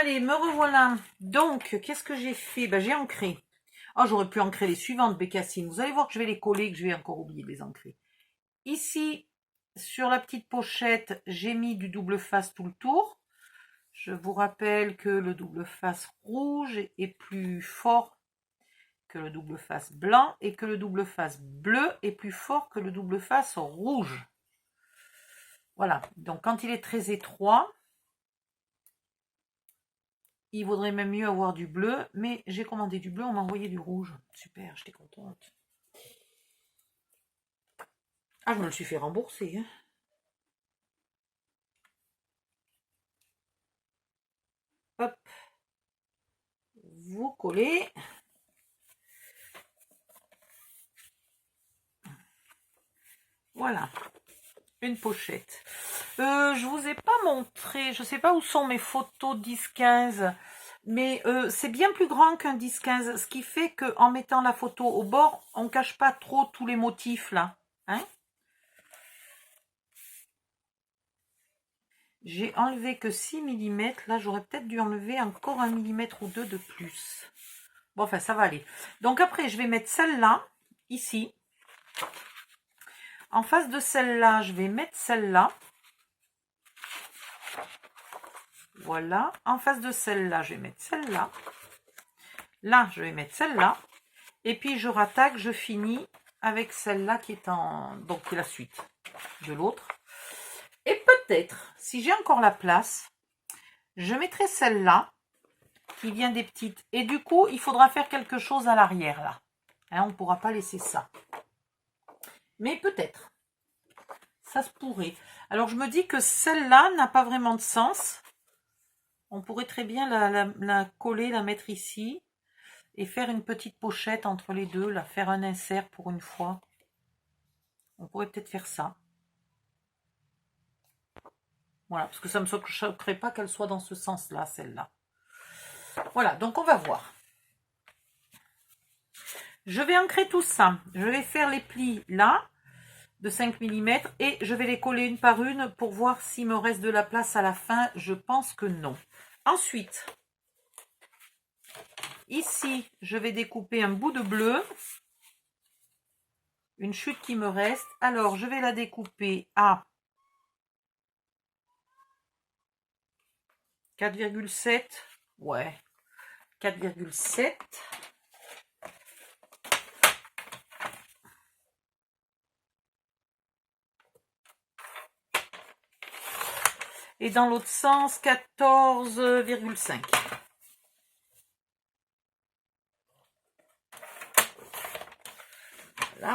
Allez, me revoilà. Donc, qu'est-ce que j'ai fait? Ben, j'ai ancré. Oh, j'aurais pu ancrer les suivantes, Bécassine. Vous allez voir que je vais les coller, que je vais encore oublier de les ancrer. Ici, sur la petite pochette, j'ai mis du double face tout le tour. Je vous rappelle que le double face rouge est plus fort que le double face blanc et que le double face bleu est plus fort que le double face rouge. Voilà, donc quand il est très étroit, il vaudrait même mieux avoir du bleu, mais j'ai commandé du bleu, on m'a envoyé du rouge. Super, j'étais contente. Ah, je me le suis fait rembourser. Hein. Hop. Vous collez. Voilà. Une pochette. Je vous ai pas montré, je sais pas où sont mes photos 10-15, mais c'est bien plus grand qu'un 10-15, ce qui fait qu'en mettant la photo au bord, on cache pas trop tous les motifs là. Hein? J'ai enlevé que 6 mm, là j'aurais peut-être dû enlever encore 1 mm ou 2 de plus. Bon, enfin ça va aller. Donc après je vais mettre celle-là, ici. En face de celle-là, je vais mettre celle-là. Voilà. En face de celle-là, je vais mettre celle-là. Là, je vais mettre celle-là. Et puis, je rattaque, je finis avec celle-là qui est en... Donc, qui est la suite de l'autre. Et peut-être, si j'ai encore la place, je mettrai celle-là qui vient des petites. Et du coup, il faudra faire quelque chose à l'arrière, là. Hein, on ne pourra pas laisser ça. Mais peut-être. Ça se pourrait. Alors, je me dis que celle-là n'a pas vraiment de sens. On pourrait très bien la coller, la mettre ici. Et faire une petite pochette entre les deux. Là, faire un insert pour une fois. On pourrait peut-être faire ça. Voilà, parce que ça ne me choquerait pas qu'elle soit dans ce sens-là, celle-là. Voilà, donc on va voir. Je vais ancrer tout ça. Je vais faire les plis là, de 5 mm, et je vais les coller une par une pour voir s'il me reste de la place à la fin. Je pense que non. Ensuite, ici, je vais découper un bout de bleu. Une chute qui me reste. Alors, je vais la découper à 4,7. Ouais, 4,7. Et dans l'autre sens, 14,5. Voilà.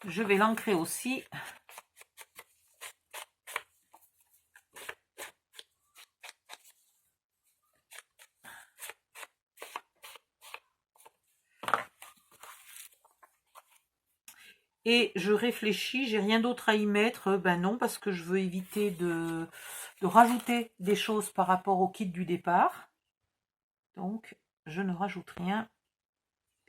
Je vais l'ancrer aussi. Et je réfléchis, j'ai rien d'autre à y mettre. Ben non, parce que je veux éviter de rajouter des choses par rapport au kit du départ. Donc, je ne rajoute rien.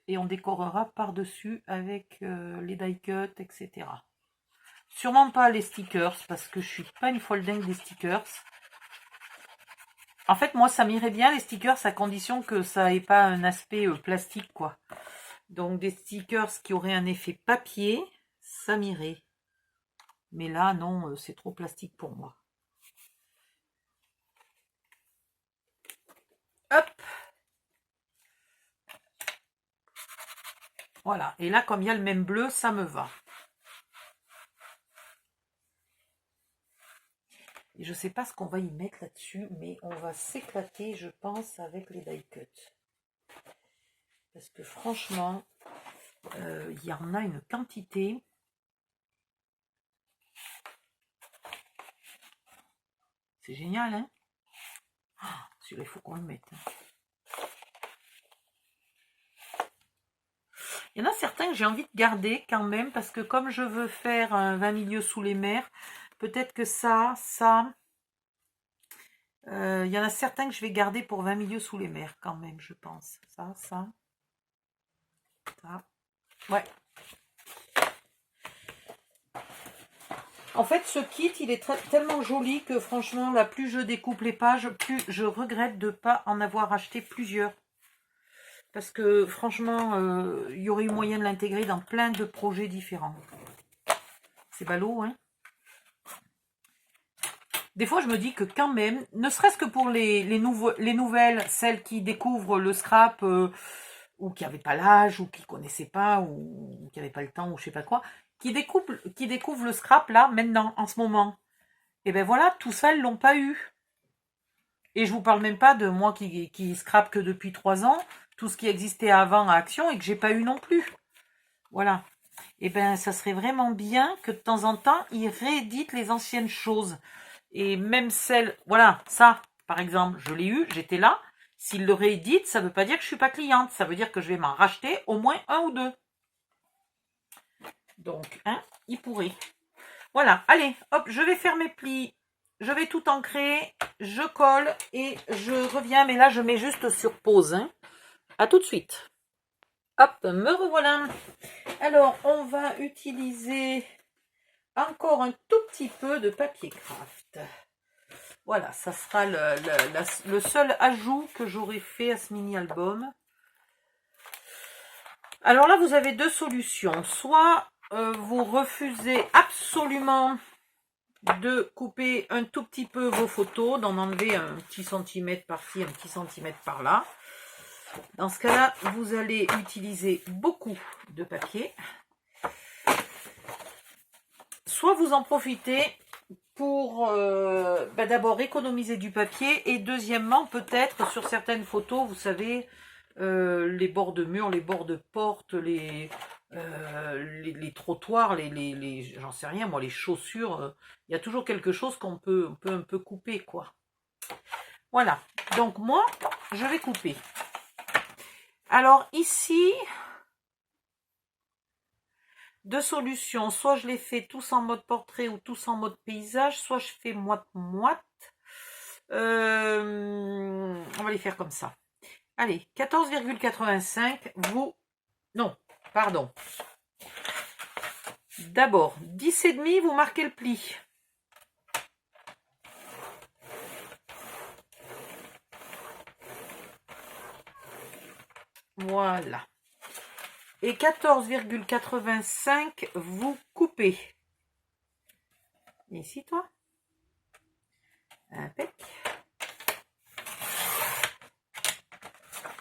Et on décorera par-dessus avec les die cuts, etc. Sûrement pas les stickers, parce que je suis pas une folle dingue des stickers. En fait, moi, ça m'irait bien les stickers à condition que ça n'ait pas un aspect plastique, quoi. Donc, des stickers qui auraient un effet papier, ça m'irait. Mais là, non, c'est trop plastique pour moi. Hop. Voilà. Et là, comme il y a le même bleu, ça me va. Et je ne sais pas ce qu'on va y mettre là-dessus, mais on va s'éclater, je pense, avec les die cuts. Parce que franchement, il y en a une quantité. C'est génial, hein? Ah, celui-là, il faut qu'on le mette. Il y en a certains que j'ai envie de garder quand même, parce que comme je veux faire un 20 milieux sous les mers, peut-être que ça... il y en a certains que je vais garder pour 20 milieux sous les mers quand même, je pense. Ça. Ouais. En fait, ce kit, il est tellement joli que franchement, là, plus je découpe les pages, plus je regrette de ne pas en avoir acheté plusieurs. Parce que franchement, il y aurait eu moyen de l'intégrer dans plein de projets différents. C'est ballot, hein? Des fois, je me dis que quand même, ne serait-ce que pour les nouvelles, celles qui découvrent le scrap, ou qui n'avaient pas l'âge, ou qui ne connaissaient pas, ou qui n'avaient pas le temps, ou je sais pas quoi, qui découvrent le scrap là, maintenant, en ce moment. Et ben voilà, tout ça, ils l'ont pas eu. Et je vous parle même pas de moi qui scrape que depuis 3 ans, tout ce qui existait avant à Action et que j'ai pas eu non plus. Voilà. Et ben ça serait vraiment bien que de temps en temps, ils rééditent les anciennes choses. Et même celles, voilà, ça, par exemple, je l'ai eu, j'étais là. S'ils le rééditent, ça veut pas dire que je suis pas cliente. Ça veut dire que je vais m'en racheter au moins un ou deux. Donc, hein, il pourrait. Voilà, allez, hop, je vais faire mes plis. Je vais tout ancrer, je colle et je reviens. Mais là, je mets juste sur pause. Hein. À tout de suite. Hop, me revoilà. Alors, on va utiliser encore un tout petit peu de papier craft. Voilà, ça sera le seul ajout que j'aurai fait à ce mini-album. Alors là, vous avez deux solutions. Soit vous refusez absolument de couper un tout petit peu vos photos, d'en enlever un petit centimètre par-ci, un petit centimètre par-là. Dans ce cas-là, vous allez utiliser beaucoup de papier. Soit vous en profitez pour d'abord économiser du papier et deuxièmement, peut-être sur certaines photos, vous savez, les bords de mur, les bords de porte, les trottoirs, j'en sais rien, moi, les chaussures, il y a toujours quelque chose qu'on peut un peu couper, quoi. Voilà, donc moi, je vais couper. Alors ici, deux solutions, soit je les fais tous en mode portrait ou tous en mode paysage, soit je fais moite-moite. On va les faire comme ça. Allez, 14,85, vous... Non, pardon. D'abord, 10,5, vous marquez le pli. Voilà. Et 14,85, vous coupez. Et ici, toi. Impec.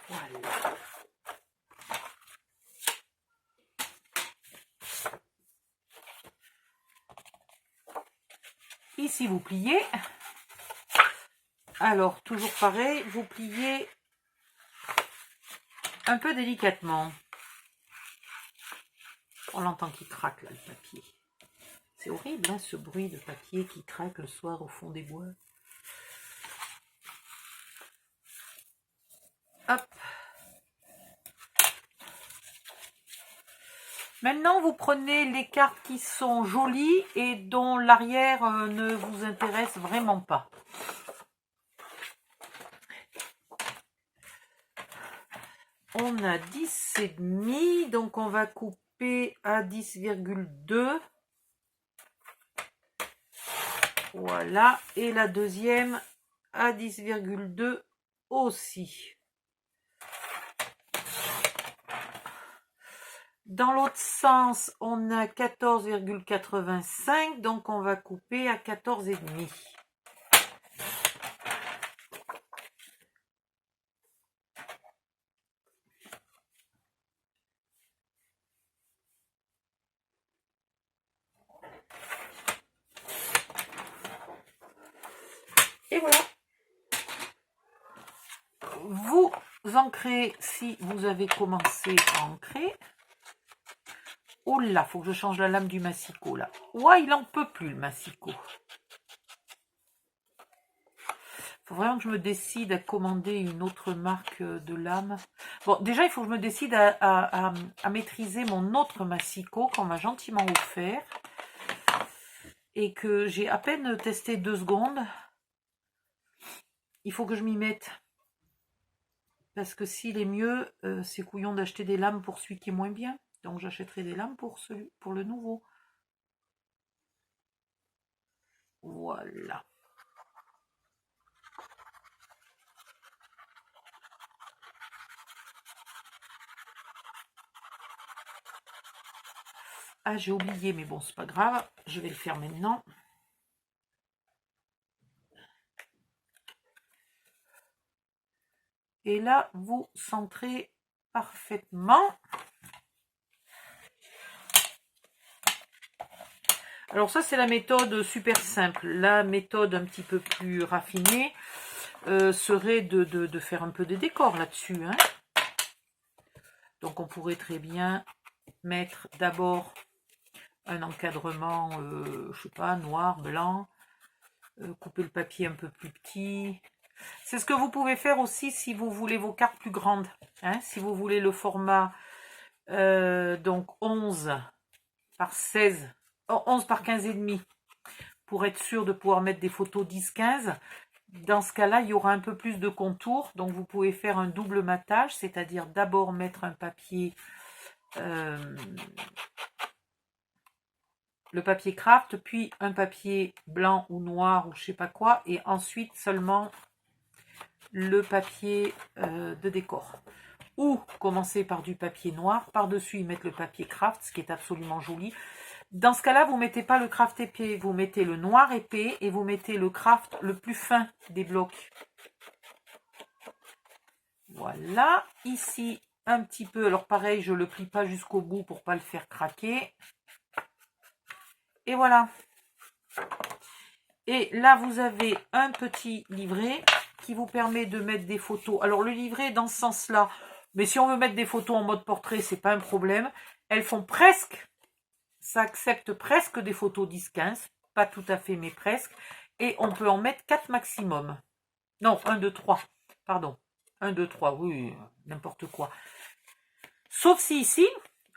Voilà. Ici, vous pliez. Alors, toujours pareil, vous pliez un peu délicatement. On l'entend qui craque, là, le papier. C'est horrible, hein, ce bruit de papier qui craque le soir au fond des bois. Hop. Maintenant, vous prenez les cartes qui sont jolies et dont l'arrière ne vous intéresse vraiment pas. On a 10,5, donc on va couper à 10,2. Voilà, et la deuxième à 10,2 aussi. Dans l'autre sens, on a 14,85, donc on va couper à 14,5. Et voilà. Vous ancrez si vous avez commencé à ancrer. Oh là, faut que je change la lame du massicot là. Ouais, il en peut plus le massicot. Faut vraiment que je me décide à commander une autre marque de lame. Bon, déjà, il faut que je me décide à maîtriser mon autre massicot qu'on m'a gentiment offert. Et que j'ai à peine testé 2 secondes. Il faut que je m'y mette. Parce que s'il est mieux, c'est couillon d'acheter des lames pour celui qui est moins bien. Donc j'achèterai des lames pour le nouveau. Voilà. Ah, j'ai oublié, mais bon, c'est pas grave. Je vais le faire maintenant. Et là, vous centrez parfaitement. Alors ça, c'est la méthode super simple. La méthode un petit peu plus raffinée serait de faire un peu de décor là-dessus. Hein. Donc on pourrait très bien mettre d'abord un encadrement, je sais pas, noir, blanc, couper le papier un peu plus petit. C'est ce que vous pouvez faire aussi si vous voulez vos cartes plus grandes. Hein, si vous voulez le format donc 11 par 16, 11 par 15 et demi, pour être sûr de pouvoir mettre des photos 10-15. Dans ce cas-là, il y aura un peu plus de contours, donc vous pouvez faire un double matage, c'est-à-dire d'abord mettre un papier, le papier craft, puis un papier blanc ou noir ou je sais pas quoi, et ensuite seulement le papier de décor. Ou commencer par du papier noir, par-dessus y mettre le papier craft, ce qui est absolument joli. Dans ce cas-là, vous ne mettez pas le craft épais, vous mettez le noir épais et vous mettez le craft le plus fin des blocs. Voilà, ici un petit peu, alors pareil, je ne le plie pas jusqu'au bout pour ne pas le faire craquer. Et voilà. Et là, vous avez un petit livret qui vous permet de mettre des photos. Alors, le livret est dans ce sens-là, mais si on veut mettre des photos en mode portrait, c'est pas un problème. Elles font presque, ça accepte presque des photos 10-15, pas tout à fait, mais presque. Et on peut en mettre 4 maximum. Non, 1, 2, 3, pardon. 1, 2, 3, oui, n'importe quoi. Sauf si ici,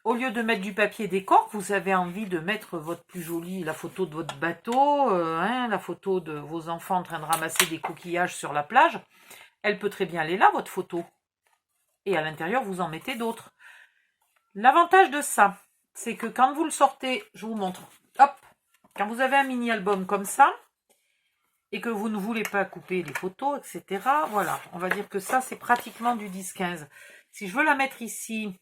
au lieu de mettre du papier décor, vous avez envie de mettre votre plus jolie, la photo de votre bateau, la photo de vos enfants en train de ramasser des coquillages sur la plage. Elle peut très bien aller là, votre photo. Et à l'intérieur, vous en mettez d'autres. L'avantage de ça, c'est que quand vous le sortez, je vous montre, hop, quand vous avez un mini-album comme ça, et que vous ne voulez pas couper les photos, etc., voilà, on va dire que ça, c'est pratiquement du 10-15. Si je veux la mettre ici,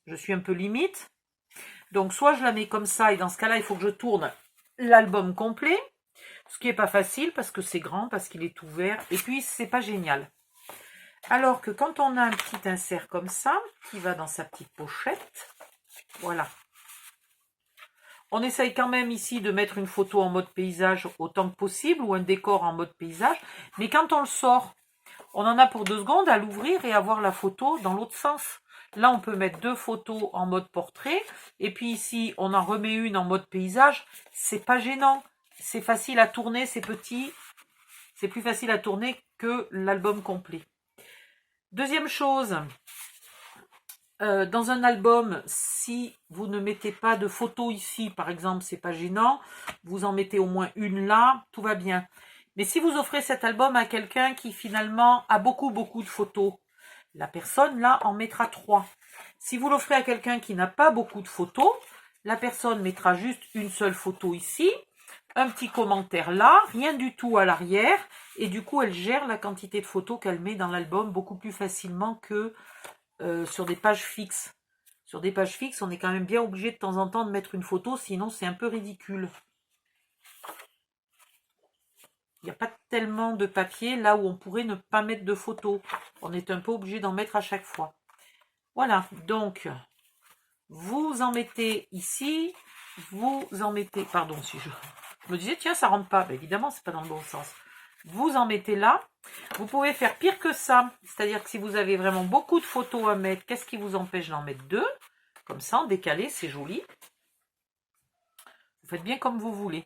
je suis un peu limite. Donc, soit je la mets comme ça, et dans ce cas-là, il faut que je tourne l'album complet, ce qui n'est pas facile, parce que c'est grand, parce qu'il est ouvert, et puis, c'est pas génial. Alors que quand on a un petit insert comme ça, qui va dans sa petite pochette, voilà. On essaye quand même ici de mettre une photo en mode paysage autant que possible, ou un décor en mode paysage, mais quand on le sort, on en a pour 2 secondes à l'ouvrir et à voir la photo dans l'autre sens. Là, on peut mettre 2 photos en mode portrait. Et puis ici, on en remet une en mode paysage. C'est pas gênant. C'est facile à tourner, c'est petit. C'est plus facile à tourner que l'album complet. Deuxième chose, dans un album, si vous ne mettez pas de photos ici, par exemple, c'est pas gênant. Vous en mettez au moins une là, tout va bien. Mais si vous offrez cet album à quelqu'un qui finalement a beaucoup de photos, la personne là en mettra 3. Si vous l'offrez à quelqu'un qui n'a pas beaucoup de photos, la personne mettra juste une seule photo ici, un petit commentaire là, rien du tout à l'arrière, et du coup elle gère la quantité de photos qu'elle met dans l'album beaucoup plus facilement que sur des pages fixes. Sur des pages fixes, on est quand même bien obligé de temps en temps de mettre une photo, sinon c'est un peu ridicule. Il n'y a pas tellement de papier là où on pourrait ne pas mettre de photos. On est un peu obligé d'en mettre à chaque fois. Voilà, donc vous en mettez ici, vous en mettez, pardon, si je me disais, tiens, ça rentre pas. Ben, évidemment, c'est pas dans le bon sens. Vous en mettez là. Vous pouvez faire pire que ça. C'est-à-dire que si vous avez vraiment beaucoup de photos à mettre, qu'est-ce qui vous empêche d'en mettre 2? Comme ça, en décalé, c'est joli. Vous faites bien comme vous voulez.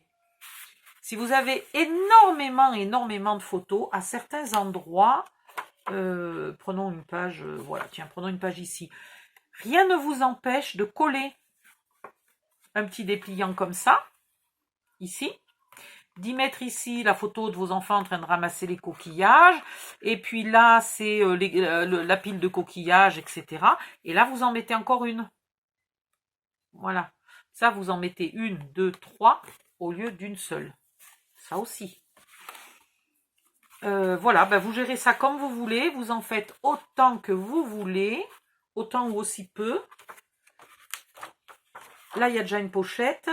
Si vous avez énormément de photos, à certains endroits, prenons une page, voilà, tiens, prenons une page ici. Rien ne vous empêche de coller un petit dépliant comme ça, ici, d'y mettre ici la photo de vos enfants en train de ramasser les coquillages, et puis là, c'est la pile de coquillages, etc. Et là, vous en mettez encore une. Voilà. Ça, vous en mettez 1, 2, 3, au lieu d'une seule. Ça aussi. Voilà, ben vous gérez ça comme vous voulez. Vous en faites autant que vous voulez. Autant ou aussi peu. Là, il y a déjà une pochette.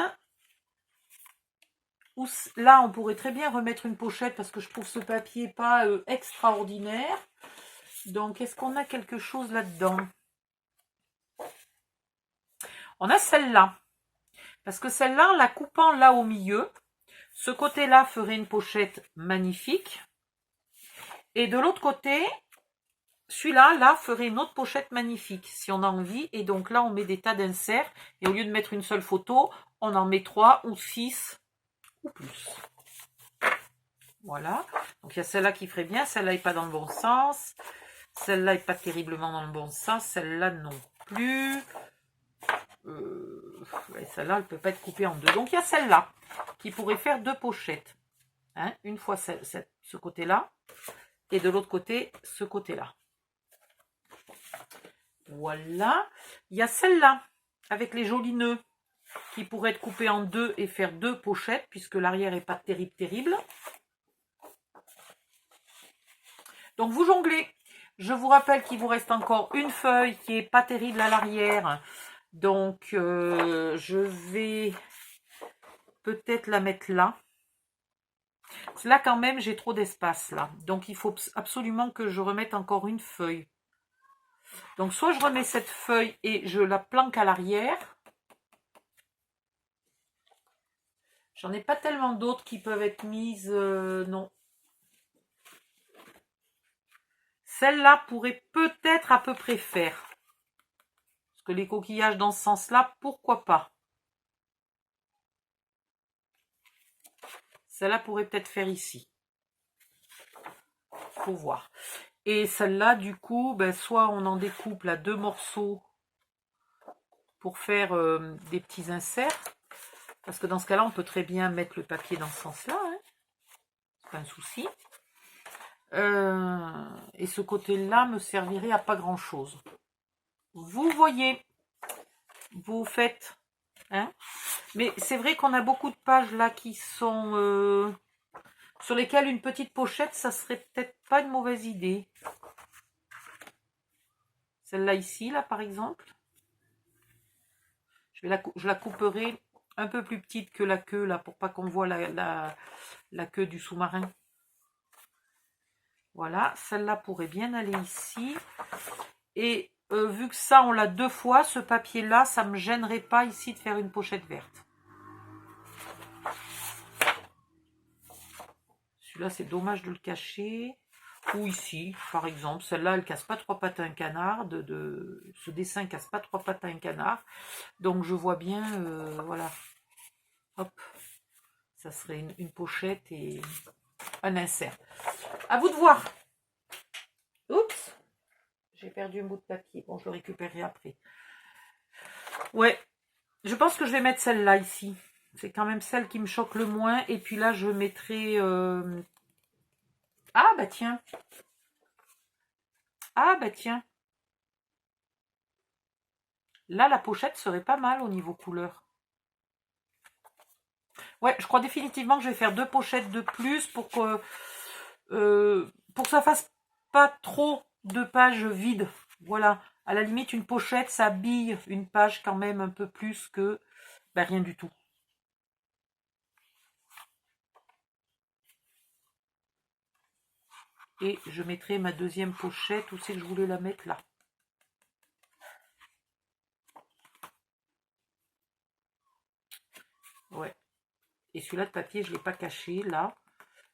Là, on pourrait très bien remettre une pochette parce que je trouve ce papier pas extraordinaire. Donc, est-ce qu'on a quelque chose là-dedans? On a celle-là. Parce que celle-là, en la coupant là au milieu, ce côté-là ferait une pochette magnifique. Et de l'autre côté, celui-là, là, ferait une autre pochette magnifique, si on a envie. Et donc là, on met des tas d'inserts. Et au lieu de mettre une seule photo, on en met 3 ou 6 ou plus. Voilà. Donc il y a celle-là qui ferait bien. Celle-là n'est pas dans le bon sens. Celle-là n'est pas terriblement dans le bon sens. Celle-là non plus. Celle-là, elle ne peut pas être coupée en deux. Donc il y a celle-là qui pourrait faire 2 pochettes. Hein, une fois ce côté-là. Et de l'autre côté, ce côté-là. Voilà. Il y a celle-là, avec les jolis nœuds, qui pourrait être coupée en 2 et faire 2 pochettes, puisque l'arrière n'est pas terrible. Donc vous jonglez. Je vous rappelle qu'il vous reste encore une feuille qui n'est pas terrible à l'arrière. Donc je vais peut-être la mettre là. Là quand même, j'ai trop d'espace là. Donc il faut absolument que je remette encore une feuille. Donc soit je remets cette feuille et je la planque à l'arrière. J'en ai pas tellement d'autres qui peuvent être mises. Non. Celle-là pourrait peut-être à peu près faire. Parce que les coquillages dans ce sens-là, pourquoi pas. Celle-là pourrait peut-être faire ici. Faut voir. Et celle-là, du coup, ben, soit on en découpe là 2 morceaux pour faire des petits inserts. Parce que dans ce cas-là, on peut très bien mettre le papier dans ce sens-là. Hein. C'est pas un souci. Et ce côté-là me servirait à pas grand-chose. Vous voyez, vous faites... Hein, mais c'est vrai qu'on a beaucoup de pages là qui sont... sur lesquelles une petite pochette, ça serait peut-être pas une mauvaise idée. Celle-là ici, là, par exemple. Je la couperai un peu plus petite que la queue, là, pour pas qu'on voit la queue du sous-marin. Voilà, celle-là pourrait bien aller ici. Et vu que ça, on l'a 2 fois, ce papier-là, ça ne me gênerait pas ici de faire une pochette verte. Celui-là, c'est dommage de le cacher. Ou ici, par exemple, celle-là, elle casse pas 3 pattes à un canard. Ce dessin casse pas 3 pattes à un canard. Donc, je vois bien, voilà. Hop. Ça serait une pochette et un insert. À vous de voir. Oups. J'ai perdu un bout de papier. Bon, je le récupérerai après. Ouais. Je pense que je vais mettre celle-là ici. C'est quand même celle qui me choque le moins. Et puis là, je mettrai... Ah, bah tiens. Ah, bah tiens. Là, la pochette serait pas mal au niveau couleur. Ouais, je crois définitivement que je vais faire 2 pochettes de plus pour que ça fasse pas trop de pages vides. Voilà. À la limite, une pochette, ça habille une page quand même un peu plus que ben, rien du tout. Et je mettrai ma deuxième pochette. Où c'est que je voulais la mettre là? Ouais. Et celui-là de papier, je ne l'ai pas caché là.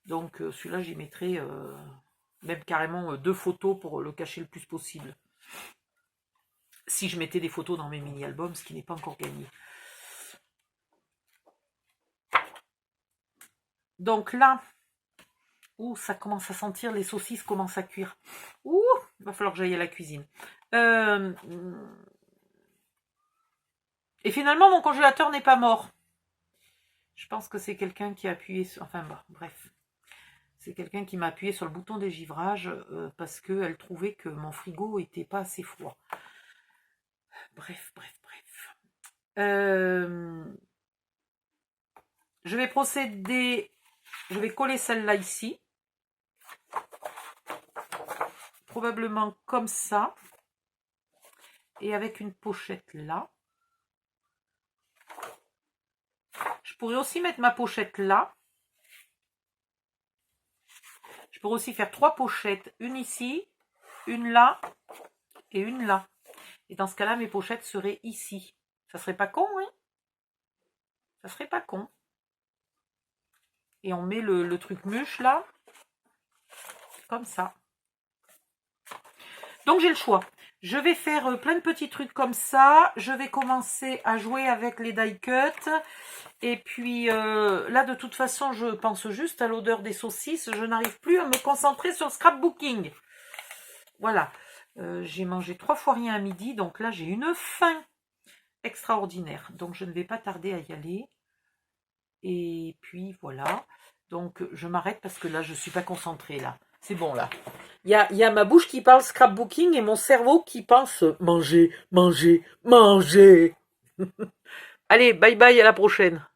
Donc celui-là, j'y mettrai même carrément 2 photos pour le cacher le plus possible. Si je mettais des photos dans mes mini-albums, ce qui n'est pas encore gagné. Donc là, ouh, ça commence à sentir, les saucisses commencent à cuire. Ouh, il va falloir que j'aille à la cuisine. Et finalement, mon congélateur n'est pas mort. Je pense que c'est quelqu'un qui a appuyé sur... Enfin, bon, bref. C'est quelqu'un qui m'a appuyé sur le bouton des givrages parce qu'elle trouvait que mon frigo n'était pas assez froid. Bref. Je vais procéder Je vais coller celle-là ici. Probablement comme ça. Et avec une pochette là. Je pourrais aussi mettre ma pochette là. Je pourrais aussi faire 3 pochettes. Une ici, une là et une là. Et dans ce cas-là, mes pochettes seraient ici. Ça serait pas con, hein? Ça serait pas con. Et on met le truc mûche là. Comme ça. Donc j'ai le choix. Je vais faire plein de petits trucs comme ça. Je vais commencer à jouer avec les die cuts. Et puis là, de toute façon, je pense juste à l'odeur des saucisses. Je n'arrive plus à me concentrer sur le scrapbooking. Voilà. J'ai mangé 3 fois rien à midi. Donc là, j'ai une faim extraordinaire. Donc je ne vais pas tarder à y aller. Et puis voilà. Donc je m'arrête parce que là, je ne suis pas concentrée là. C'est bon là. Il y a ma bouche qui parle scrapbooking et mon cerveau qui pense manger, manger, manger. Allez, bye bye, à la prochaine.